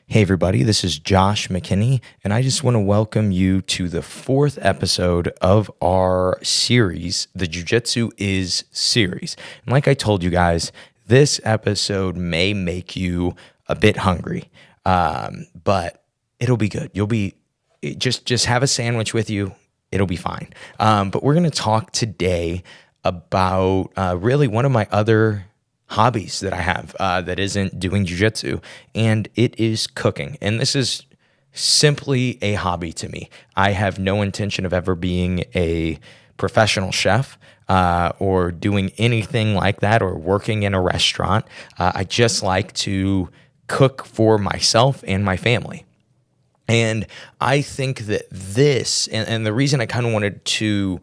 Hey everybody, this is Josh McKinney, and I just want to welcome you to the fourth episode of our series, the Jiu-jitsu Is series. And like I told you guys, this episode may make you a bit hungry, but it'll be good. Just have a sandwich with you. It'll be fine. But we're going to talk today about really one of my other hobbies that I have that isn't doing jiu-jitsu, and it is cooking. And this is simply a hobby to me. I have no intention of ever being a professional chef or doing anything like that or working in a restaurant. I just like to cook for myself and my family. And I think that this, and the reason I kind of wanted to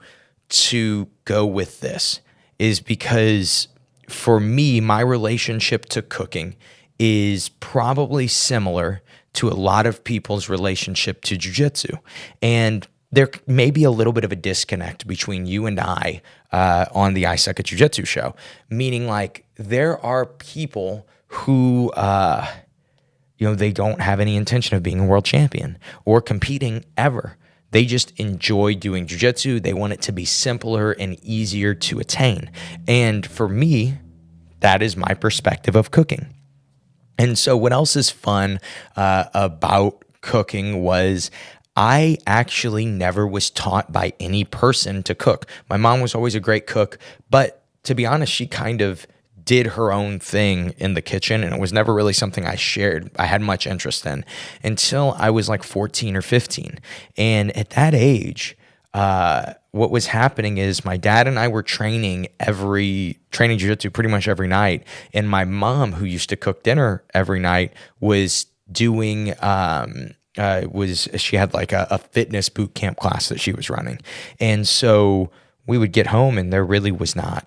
go with this is because for me, my relationship to cooking is probably similar to a lot of people's relationship to jiu-jitsu. And there may be a little bit of a disconnect between you and I on the ISAJJ Jiu-Jitsu show, meaning like there are people who, they don't have any intention of being a world champion or competing ever. They just enjoy doing jiu-jitsu. They want it to be simpler and easier to attain. And for me, that is my perspective of cooking. And so what else is fun about cooking was I actually never was taught by any person to cook. My mom was always a great cook, but to be honest, she kind of did her own thing in the kitchen, and it was never really something I had much interest in until I was like 14 or 15. And at that age, what was happening is my dad and I were training jiu-jitsu pretty much every night. And my mom, who used to cook dinner every night, was doing, she had like a fitness boot camp class that she was running. And so we would get home and there really was not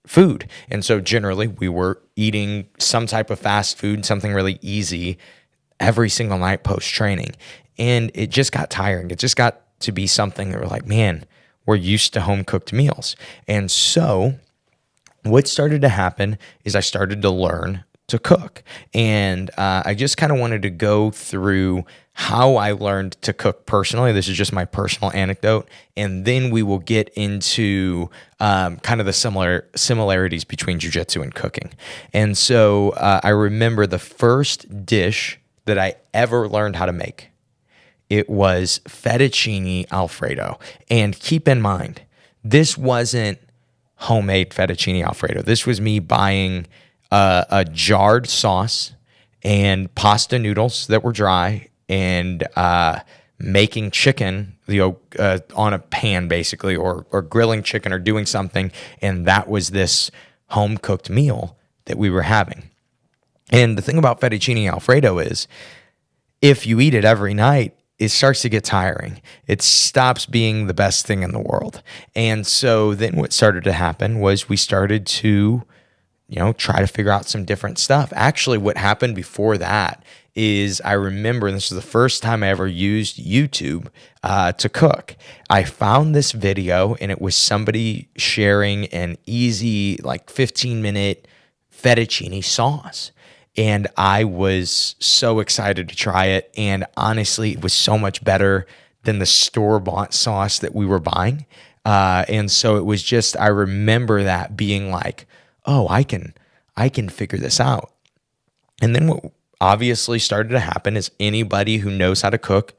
food. And so generally we were eating some type of fast food, something really easy every single night post-training. And it just got tiring. It just got to be something that we're like, man, we're used to home-cooked meals. And so what started to happen is I started to learn to cook. And I just kind of wanted to go through how I learned to cook personally. This is just my personal anecdote. And then we will get into kind of the similarities between jiu-jitsu and cooking. And so I remember the first dish that I ever learned how to make. It was fettuccine Alfredo. And keep in mind, this wasn't homemade fettuccine Alfredo. This was me buying a jarred sauce and pasta noodles that were dry and making chicken on a pan basically, or grilling chicken or doing something. And that was this home-cooked meal that we were having. And the thing about fettuccine Alfredo is if you eat it every night, it starts to get tiring. It stops being the best thing in the world. And so then what started to happen was we started to, try to figure out some different stuff. Actually, what happened before that is I remember, and this is the first time I ever used YouTube to cook. I found this video and it was somebody sharing an easy, like 15-minute fettuccine sauce. And I was so excited to try it. And honestly, it was so much better than the store-bought sauce that we were buying. And so it was just, I remember that being like, oh, I can figure this out. And then what obviously started to happen is anybody who knows how to cook,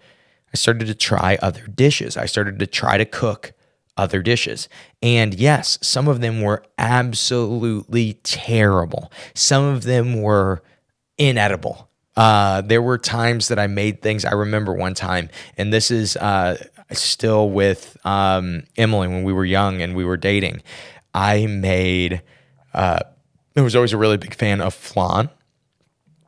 I started to try other dishes. I started to try to cook other dishes. And yes, some of them were absolutely terrible. Some of them were inedible. There were times that I made things. I remember one time, and this is still with Emily when we were young and we were dating. I made, I was always a really big fan of flan,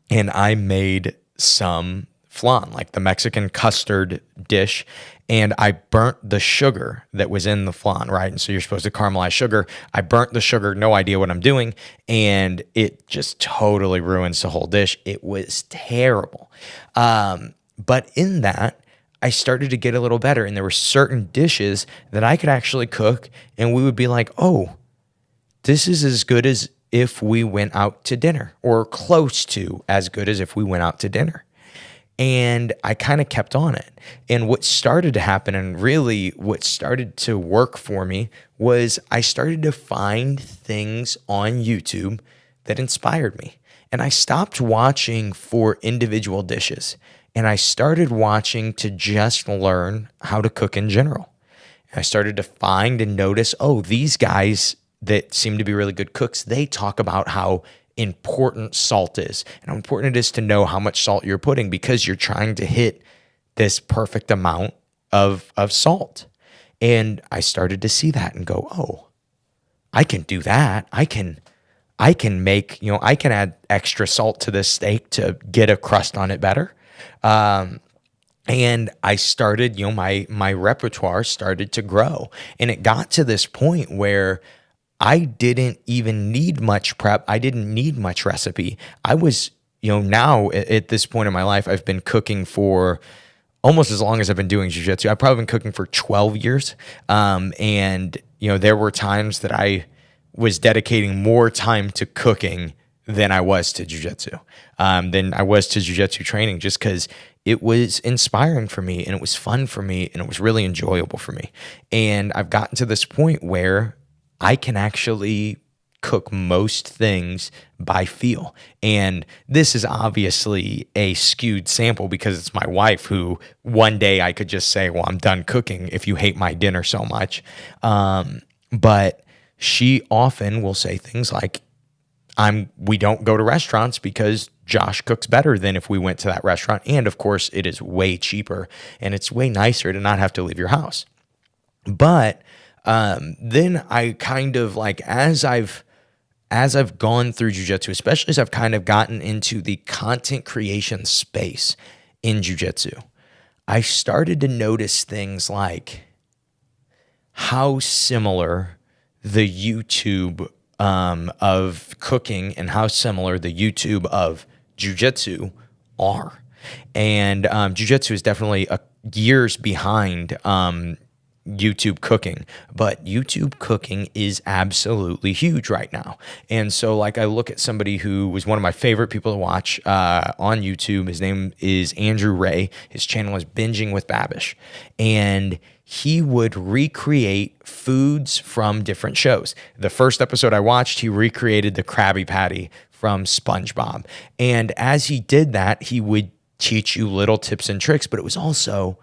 and I made some flan, like the Mexican custard dish, and I burnt the sugar that was in the flan, right? And so you're supposed to caramelize sugar. I burnt the sugar, no idea what I'm doing, and it just totally ruins the whole dish. It was terrible. But in that, I started to get a little better, and there were certain dishes that I could actually cook, and we would be like, oh, this is as good as if we went out to dinner, or close to as good as if we went out to dinner. And I kind of kept on it. And what started to happen, and really what started to work for me, was I started to find things on YouTube that inspired me. And I stopped watching for individual dishes, and I started watching to just learn how to cook in general. And I started to find and notice, oh, these guys that seem to be really good cooks, they talk about how important salt is and how important it is to know how much salt you're putting, because you're trying to hit this perfect amount of salt. And I started to see that and go, oh, I can do that. I can make, I can add extra salt to this steak to get a crust on it better. And I started, my repertoire started to grow, and it got to this point where I didn't even need much prep. I didn't need much recipe. I was, now at this point in my life, I've been cooking for almost as long as I've been doing jiu-jitsu. I've probably been cooking for 12 years. And there were times that I was dedicating more time to cooking than I was to jiu-jitsu, than I was to jiu-jitsu training, just because it was inspiring for me and it was fun for me and it was really enjoyable for me. And I've gotten to this point where I can actually cook most things by feel. And this is obviously a skewed sample because it's my wife who one day I could just say, well, I'm done cooking if you hate my dinner so much. But she often will say things like, we don't go to restaurants because Josh cooks better than if we went to that restaurant. And of course, it is way cheaper and it's way nicer to not have to leave your house. But then I kind of as I've gone through jiu-jitsu, especially as I've kind of gotten into the content creation space in jiu-jitsu, I started to notice things like how similar the YouTube of cooking and how similar the YouTube of jiu-jitsu are. And jiu-jitsu is definitely years behind YouTube cooking, but YouTube cooking is absolutely huge right now. And so I look at somebody who was one of my favorite people to watch on YouTube. His name is Andrew Ray. His channel is Binging with Babish. And he would recreate foods from different shows. The first episode I watched, he recreated the Krabby Patty from SpongeBob. And as he did that, he would teach you little tips and tricks, but it was also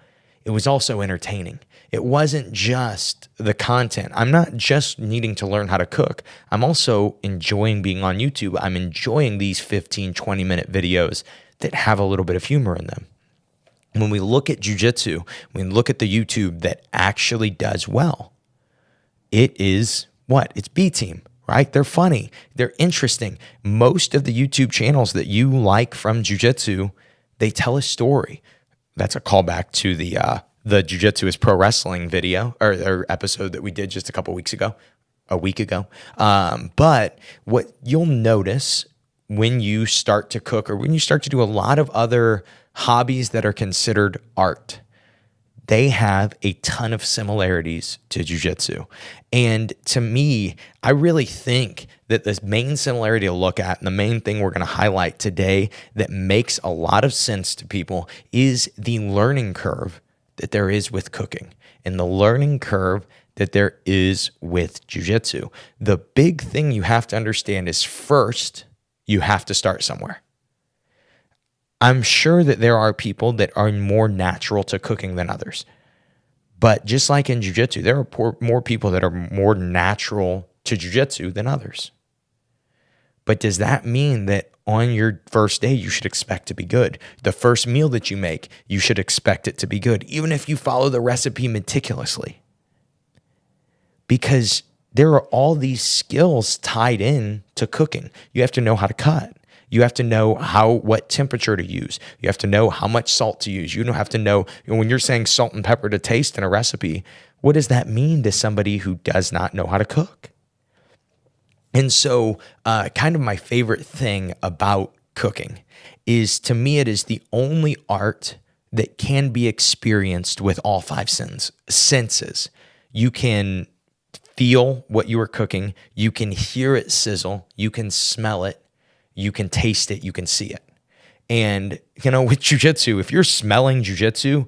entertaining. It wasn't just the content. I'm not just needing to learn how to cook. I'm also enjoying being on YouTube. I'm enjoying these 15, 20-minute videos that have a little bit of humor in them. When we look at jiu-jitsu, when we look at the YouTube that actually does well, it is what? It's B-Team, right? They're funny. They're interesting. Most of the YouTube channels that you like from jiu-jitsu, they tell a story. That's a callback to the Jiu-Jitsu Is Pro Wrestling video or episode that we did just a week ago. But what you'll notice when you start to cook or when you start to do a lot of other hobbies that are considered art, they have a ton of similarities to jiu-jitsu. And to me, I really think that the main similarity to look at and the main thing we're going to highlight today that makes a lot of sense to people is the learning curve that there is with cooking and the learning curve that there is with jiu-jitsu. The big thing you have to understand is first, you have to start somewhere. I'm sure that there are people that are more natural to cooking than others. But just like in jiu-jitsu, there are more people that are more natural to jiu-jitsu than others. But does that mean that on your first day, you should expect to be good? The first meal that you make, you should expect it to be good, even if you follow the recipe meticulously. Because there are all these skills tied in to cooking. You have to know how to cut. You have to know what temperature to use. You have to know how much salt to use. You don't have to know, when you're saying salt and pepper to taste in a recipe, what does that mean to somebody who does not know how to cook? And so kind of my favorite thing about cooking is, to me, it is the only art that can be experienced with all five senses. You can feel what you are cooking. You can hear it sizzle. You can smell it. You can taste it. You can see it. And, with jiu-jitsu, if you're smelling jiu-jitsu,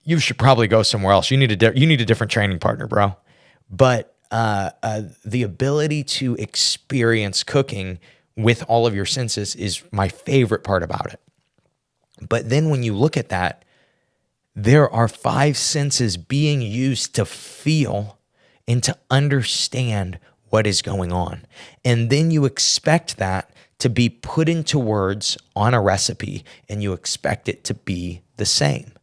you should probably go somewhere else. You need a different training partner, bro. But the ability to experience cooking with all of your senses is my favorite part about it. But then when you look at that, there are 5 senses being used to feel and to understand what is going on. And then you expect that to be put into words on a recipe, and you expect it to be the same.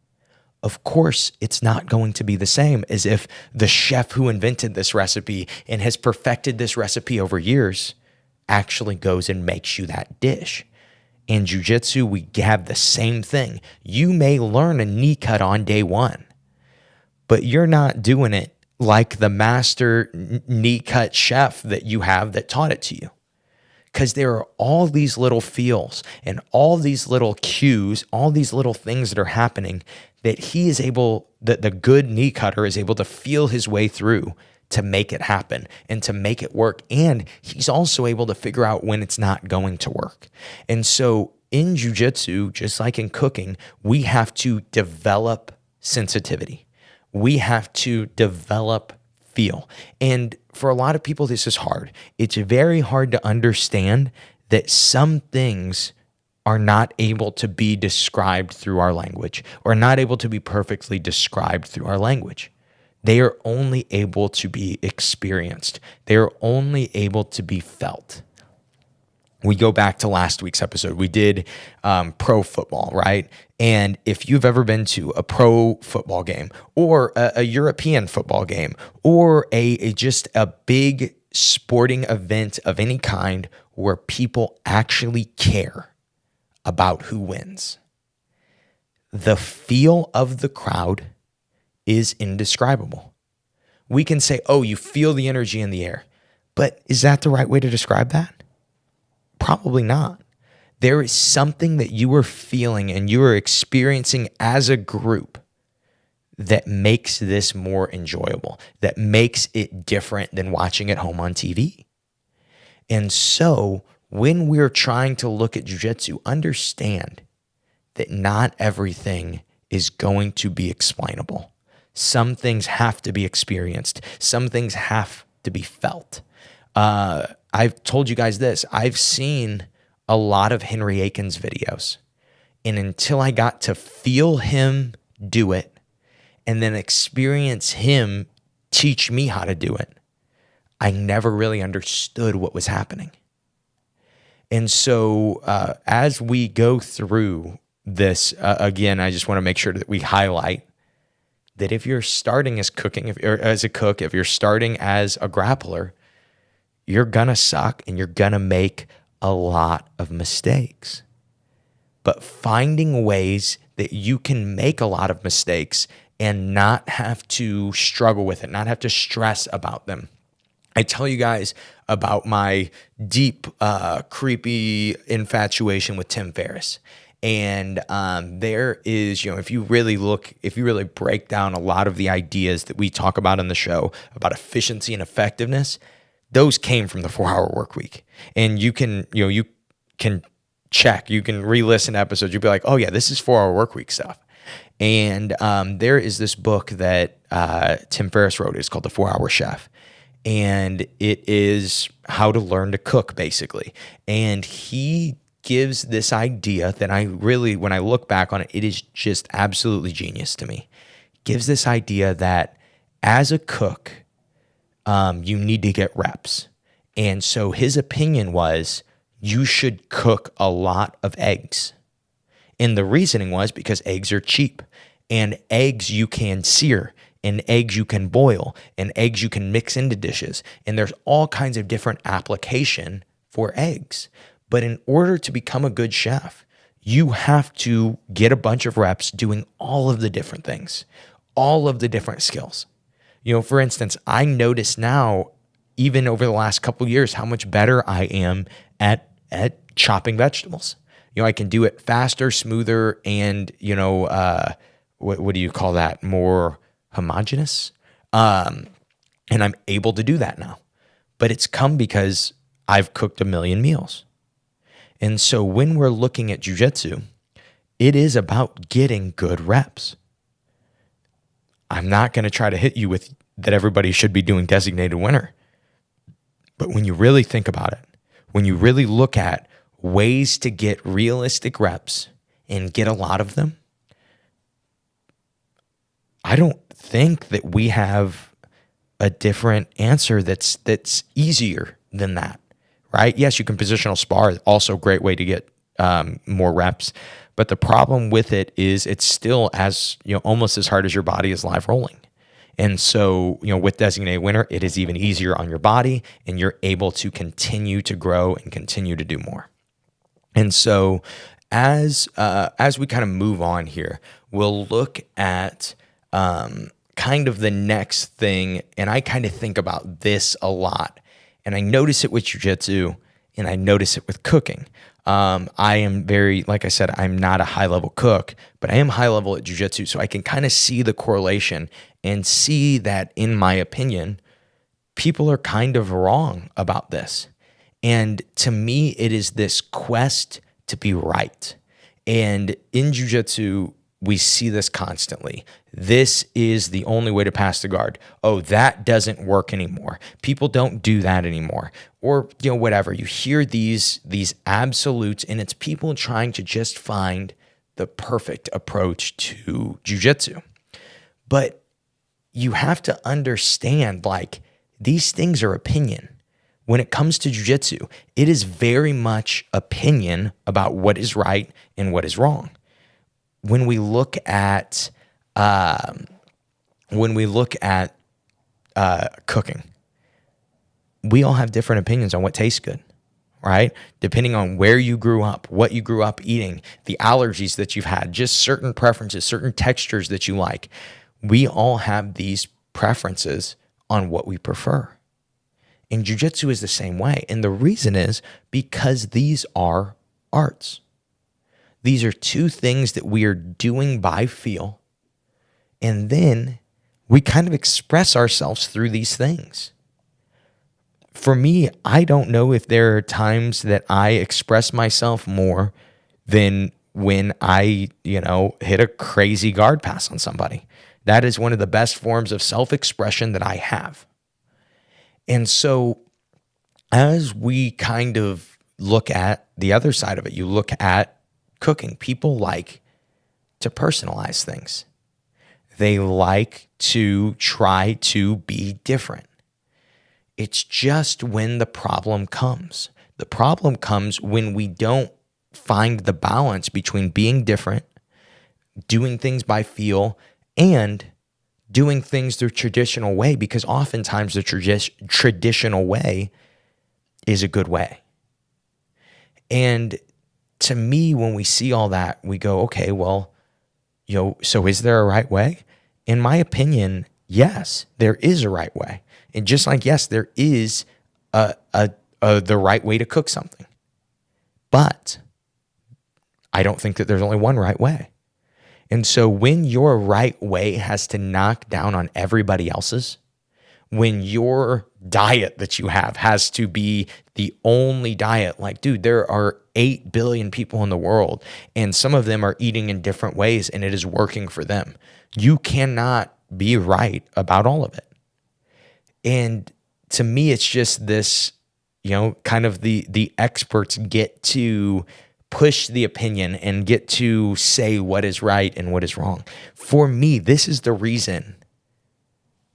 Of course, it's not going to be the same as if the chef who invented this recipe and has perfected this recipe over years actually goes and makes you that dish. In jiu-jitsu, we have the same thing. You may learn a knee cut on day 1, but you're not doing it like the master knee cut chef that you have that taught it to you. Because there are all these little feels and all these little cues, all these little things that are happening that the good knee cutter is able to feel his way through to make it happen and to make it work. And he's also able to figure out when it's not going to work. And so in jiu-jitsu, just like in cooking, we have to develop sensitivity. We have to develop feel. And for a lot of people, this is hard. It's very hard to understand that some things are not able to be described through our language, or not able to be perfectly described through our language. They are only able to be experienced. They are only able to be felt. We go back to last week's episode. We did pro football, right? And if you've ever been to a pro football game or a European football game or just a big sporting event of any kind where people actually care about who wins, the feel of the crowd is indescribable. We can say, oh, you feel the energy in the air, but is that the right way to describe that? Probably not. There is something that you are feeling and you are experiencing as a group that makes this more enjoyable, that makes it different than watching it home on TV. And so when we're trying to look at jiu-jitsu, understand that not everything is going to be explainable. Some things have to be experienced. Some things have to be felt. I've told you guys this. I've seen a lot of Henry Aiken's videos. And until I got to feel him do it and then experience him teach me how to do it, I never really understood what was happening. And so as we go through this, again, I just want to make sure that we highlight that if you're starting as a cook, if you're starting as a grappler, you're going to suck and you're going to make a lot of mistakes. But finding ways that you can make a lot of mistakes and not have to struggle with it, not have to stress about them. I tell you guys about my deep, creepy infatuation with Tim Ferriss. And there is, if you really break down a lot of the ideas that we talk about in the show about efficiency and effectiveness, those came from the 4-Hour Workweek. And you can check, you can re-listen to episodes. You'll be like, oh yeah, this is 4-Hour Workweek stuff. And there is this book that Tim Ferriss wrote. It's called The 4-Hour Chef. And it is how to learn to cook, basically. And he gives this idea that when I look back on it, it is just absolutely genius to me. Gives this idea that as a cook, you need to get reps. And so his opinion was you should cook a lot of eggs. And the reasoning was because eggs are cheap, and eggs you can sear, and eggs you can boil, and eggs you can mix into dishes. And there's all kinds of different application for eggs. But in order to become a good chef, you have to get a bunch of reps doing all of the different things, all of the different skills. For instance, I notice now, even over the last couple of years, how much better I am at chopping vegetables. I can do it faster, smoother, and, what do you call that? More homogeneous. And I'm able to do that now. But it's come because I've cooked a million meals. And so when we're looking at jiu-jitsu, it is about getting good reps. I'm not going to try to hit you with that everybody should be doing designated winner. But when you really think about it, when you really look at ways to get realistic reps and get a lot of them, I don't think that we have a different answer that's easier than that, right? Yes, you can positional spar, also a great way to get more reps. But the problem with it is it's still almost as hard as your body is live rolling. And so, with designated winner, it is even easier on your body, and you're able to continue to grow and continue to do more. And so as we kind of move on here, we'll look at kind of the next thing. And I kind of think about this a lot, and I notice it with jiu-jitsu and I notice it with cooking. I am like I said, I'm not a high level cook, but I am high level at jiu-jitsu. So I can kind of see the correlation and see that, in my opinion, people are kind of wrong about this. And to me, it is this quest to be right. And in jiu-jitsu, we see this constantly. This is the only way to pass the guard. Oh, that doesn't work anymore. People don't do that anymore. Or, whatever. You hear these absolutes, and it's people trying to just find the perfect approach to jiu-jitsu. But you have to understand, these things are opinion. When it comes to jiu-jitsu, it is very much opinion about what is right and what is wrong. When we look at cooking, we all have different opinions on what tastes good, right? Depending on where you grew up, what you grew up eating, the allergies that you've had, just certain preferences, certain textures that you like. We all have these preferences on what we prefer. And jiu-jitsu is the same way. And the reason is because these are arts. These are two things that we are doing by feel. And then we kind of express ourselves through these things. For me, I don't know if there are times that I express myself more than when I, hit a crazy guard pass on somebody. That is one of the best forms of self-expression that I have. And so as we kind of look at the other side of it, you look at cooking, people like to personalize things. They like to try to be different. It's just when the problem comes. The problem comes when we don't find the balance between being different, doing things by feel, and doing things the traditional way, because oftentimes the traditional way is a good way. And to me, when we see all that, we go, okay, well, so is there a right way? In my opinion, yes, there is a right way. And just like, yes, there is the right way to cook something. But I don't think that there's only one right way. And so when your right way has to knock down on everybody else's, when your diet that you have has to be the only diet, dude, there are 8 billion people in the world, and some of them are eating in different ways, and it is working for them. You cannot be right about all of it. And to me, it's just this, kind of the experts get to push the opinion and get to say what is right and what is wrong. For me, this is the reason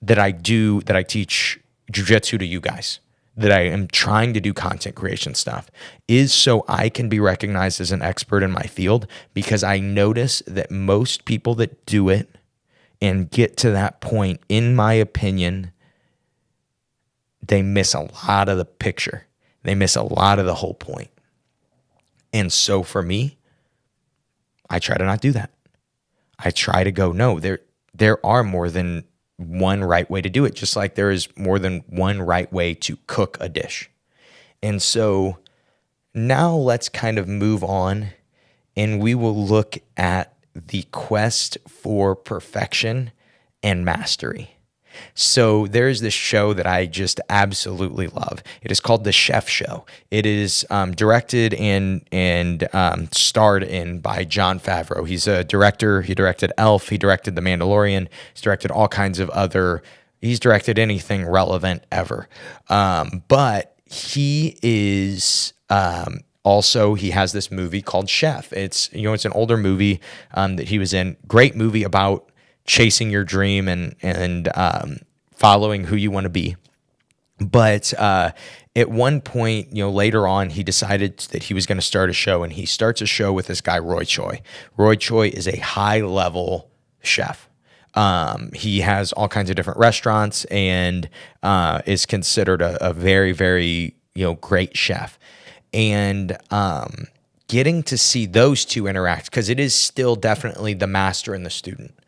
that I teach jiu-jitsu to you guys, that I am trying to do content creation stuff, is so I can be recognized as an expert in my field, because I notice that most people that do it and get to that point, in my opinion, they miss a lot of the picture. They miss a lot of the whole point. And so for me, I try to not do that. I try to go, no, there are more than one right way to do it, just like there is more than one right way to cook a dish. And so now let's kind of move on, and we will look at the quest for perfection and mastery. So there's this show that I just absolutely love. It is called The Chef Show. It is directed and starred in by Jon Favreau. He's a director. He directed Elf. He directed The Mandalorian. He's directed all kinds of other. He's directed anything relevant ever. But he is also, he has this movie called Chef. It's an older movie that he was in. Great movie about chasing your dream and following who you want to be. But at one point, later on, he decided that he was going to start a show, and he starts a show with this guy, Roy Choi. Roy Choi is a high-level chef. He has all kinds of different restaurants and is considered a very, very, great chef. And getting to see those two interact, because it is still definitely the master and the student.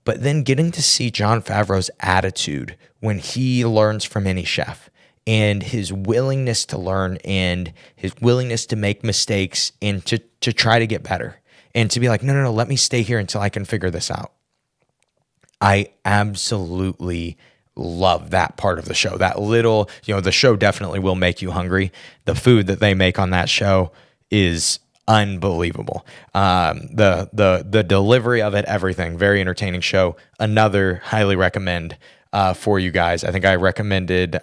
But then getting to see Jon Favreau's attitude when he learns from any chef, and his willingness to learn and his willingness to make mistakes and to try to get better and to be like, no, let me stay here until I can figure this out. I absolutely love that part of the show. That little, the show definitely will make you hungry. The food that they make on that show is unbelievable. The delivery of it, everything, very entertaining show. Another highly recommend for you guys. I think I recommended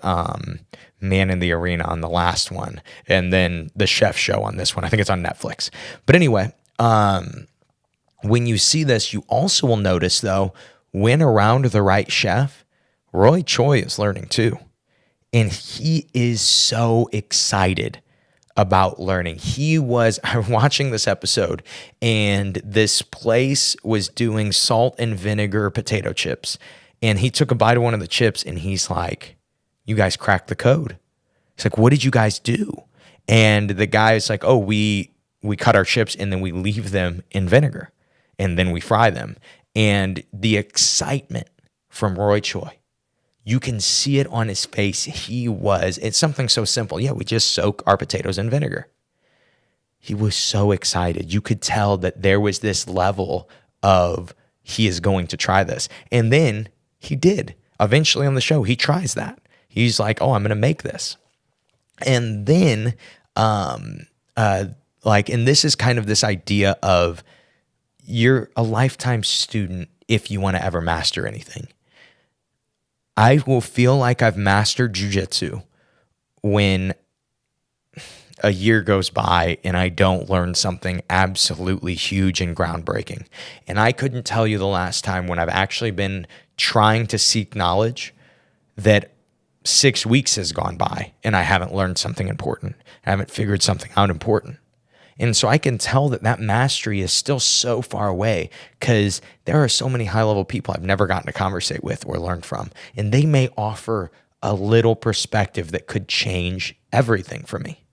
Man in the Arena on the last one, and then The Chef Show on this one. I think it's on Netflix. But anyway, when you see this, you also will notice, though, when around the right chef, Roy Choi is learning too. And he is so excited about learning. I'm watching this episode, and this place was doing salt and vinegar potato chips. And he took a bite of one of the chips, and he's like, you guys cracked the code. He's like, what did you guys do? And the guy is like, oh, we cut our chips, and then we leave them in vinegar, and then we fry them. And the excitement from Roy Choi, you can see it on his face. It's something so simple. Yeah, we just soak our potatoes in vinegar. He was so excited. You could tell that there was this level of he is going to try this. And then he did. Eventually on the show, he tries that. He's like, oh, I'm going to make this. And then, and this is kind of this idea of you're a lifetime student if you want to ever master anything. I will feel like I've mastered jiu-jitsu when a year goes by and I don't learn something absolutely huge and groundbreaking. And I couldn't tell you the last time when I've actually been trying to seek knowledge that 6 weeks has gone by and I haven't learned something important. I haven't figured something out important. And so I can tell that mastery is still so far away because there are so many high-level people I've never gotten to conversate with or learn from. And they may offer a little perspective that could change everything for me.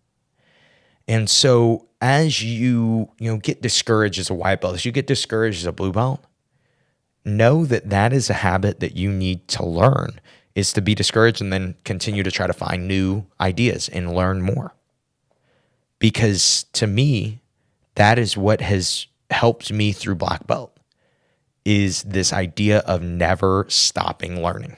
And so as you get discouraged as a white belt, as you get discouraged as a blue belt, know that is a habit that you need to learn, is to be discouraged and then continue to try to find new ideas and learn more. Because to me, that is what has helped me through black belt, is this idea of never stopping learning.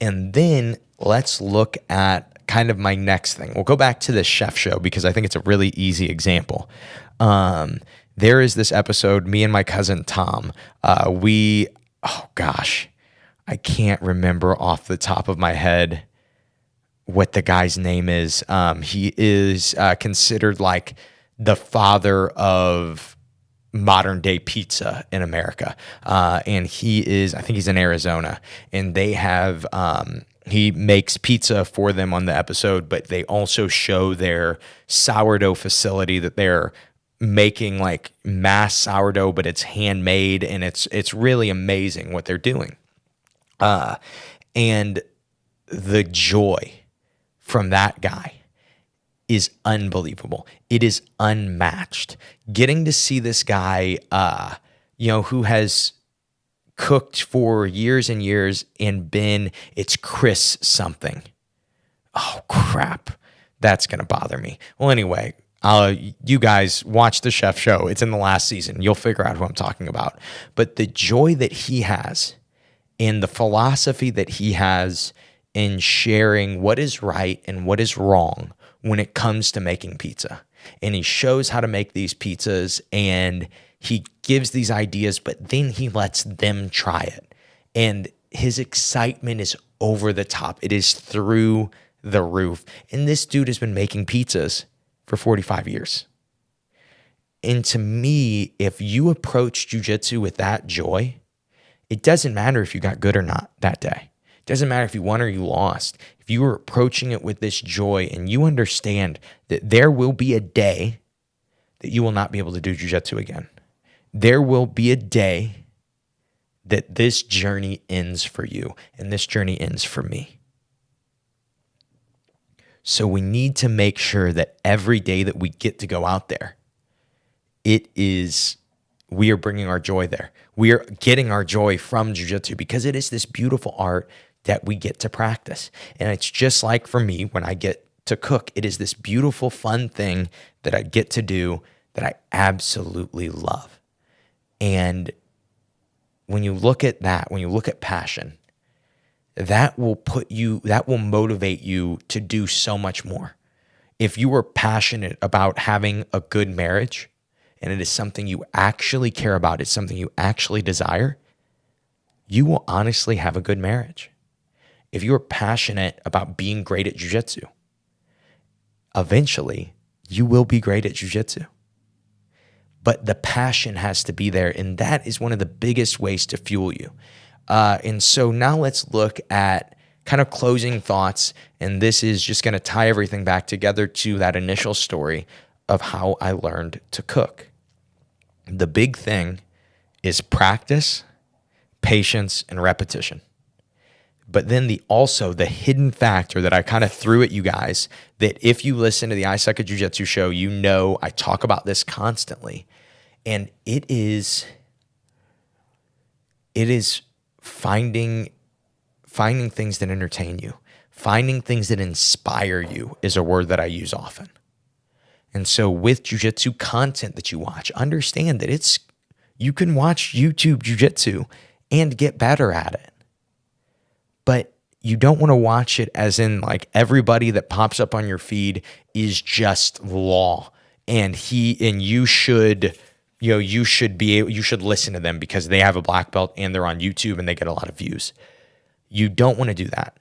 And then let's look at kind of my next thing. We'll go back to the chef show because I think it's a really easy example. There is this episode, me and my cousin Tom, I can't remember off the top of my head what the guy's name is. He is considered like the father of modern day pizza in America. And I think he's in Arizona, and they have, he makes pizza for them on the episode, but they also show their sourdough facility that they're making like mass sourdough, but it's handmade, and it's really amazing what they're doing. And the joy from that guy is unbelievable. It is unmatched. Getting to see this guy, who has cooked for years and years and it's Chris something. Oh, crap. That's going to bother me. Well, anyway, you guys watch the chef show. It's in the last season. You'll figure out who I'm talking about. But the joy that he has and the philosophy that he has in sharing what is right and what is wrong when it comes to making pizza. And he shows how to make these pizzas, and he gives these ideas, but then he lets them try it. And his excitement is over the top. It is through the roof. And this dude has been making pizzas for 45 years. And to me, if you approach jiu-jitsu with that joy, it doesn't matter if you got good or not that day. It doesn't matter if you won or you lost. If you are approaching it with this joy and you understand that there will be a day that you will not be able to do jiu-jitsu again. There will be a day that this journey ends for you and this journey ends for me. So we need to make sure that every day that we get to go out there, we are bringing our joy there. We are getting our joy from jiu-jitsu because it is this beautiful art that we get to practice. And it's just like for me, when I get to cook, it is this beautiful, fun thing that I get to do that I absolutely love. And when you look at that, when you look at passion, that will motivate you to do so much more. If you are passionate about having a good marriage, and it is something you actually care about, it's something you actually desire, you will honestly have a good marriage. If you are passionate about being great at jiu-jitsu, eventually you will be great at jiu-jitsu. But the passion has to be there, and that is one of the biggest ways to fuel you. And so now let's look at kind of closing thoughts, and this is just going to tie everything back together to that initial story of how I learned to cook. The big thing is practice, patience, and repetition. But then the hidden factor that I kind of threw at you guys, that if you listen to the ISAJJ Jiu-Jitsu show, you know I talk about this constantly. And it is finding things that entertain you. Finding things that inspire you is a word that I use often. And so with jiu-jitsu content that you watch, understand that you can watch YouTube jiu-jitsu and get better at it. But you don't want to watch it as in like everybody that pops up on your feed is just law, and you should listen to them because they have a black belt and they're on YouTube and they get a lot of views. You don't want to do that.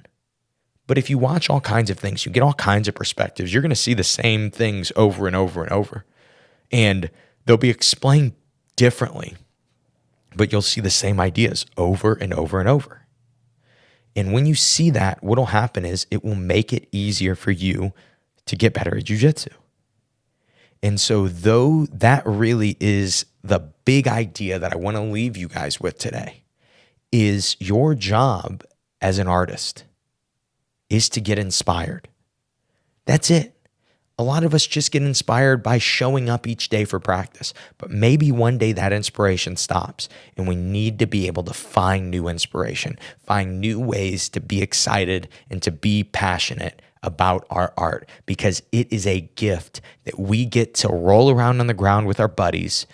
But if you watch all kinds of things, you get all kinds of perspectives. You're going to see the same things over and over and over. And they'll be explained differently, but you'll see the same ideas over and over and over. And when you see that, what'll happen is it will make it easier for you to get better at jiu-jitsu. And so though that really is the big idea that I want to leave you guys with today, is your job as an artist is to get inspired. That's it. A lot of us just get inspired by showing up each day for practice, but maybe one day that inspiration stops and we need to be able to find new inspiration, find new ways to be excited and to be passionate about our art, because it is a gift that we get to roll around on the ground with our buddies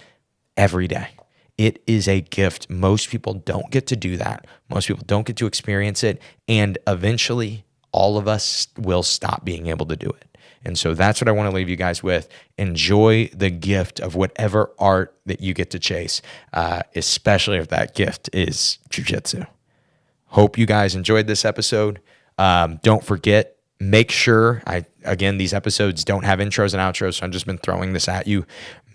every day. It is a gift. Most people don't get to do that. Most people don't get to experience it, and eventually all of us will stop being able to do it. And so that's what I want to leave you guys with. Enjoy the gift of whatever art that you get to chase, especially if that gift is jiu-jitsu. Hope you guys enjoyed this episode. Don't forget, make sure, these episodes don't have intros and outros, so I've just been throwing this at you.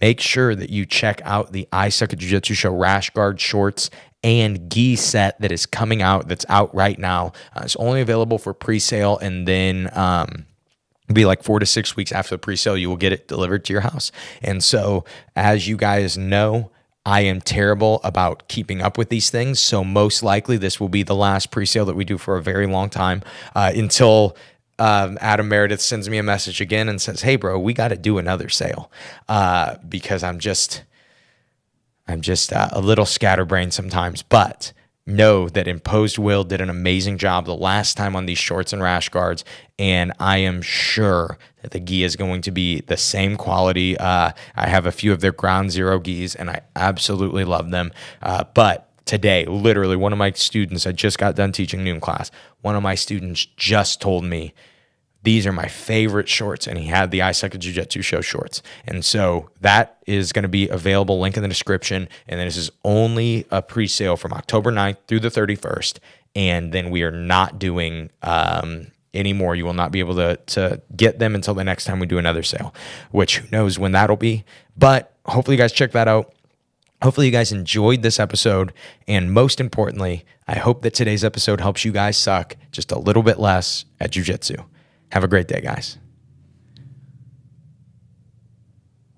Make sure that you check out the ISAJJ Jiu-Jitsu Show rash guard shorts and gi set that is coming out, that's out right now. It's only available for pre-sale, and then it'll be like 4 to 6 weeks after the pre-sale, you will get it delivered to your house. And so as you guys know, I am terrible about keeping up with these things. So most likely this will be the last pre-sale that we do for a very long time, until Adam Meredith sends me a message again and says, "Hey bro, we got to do another sale," because I'm just a little scatterbrained sometimes. But know that Imposed Will did an amazing job the last time on these shorts and rash guards, and I am sure that the gi is going to be the same quality. I have a few of their Ground Zero gis, and I absolutely love them. But today, literally, one of my students, I just got done teaching noon class. One of my students just told me, these are my favorite shorts, and he had the ISAJJ Jiu-Jitsu Show shorts. And so that is going to be available, link in the description. And then this is only a pre-sale from October 9th through the 31st. And then we are not doing anymore. You will not be able to get them until the next time we do another sale, which who knows when that'll be. But hopefully you guys check that out. Hopefully you guys enjoyed this episode. And most importantly, I hope that today's episode helps you guys suck just a little bit less at jiu-jitsu. Have a great day, guys.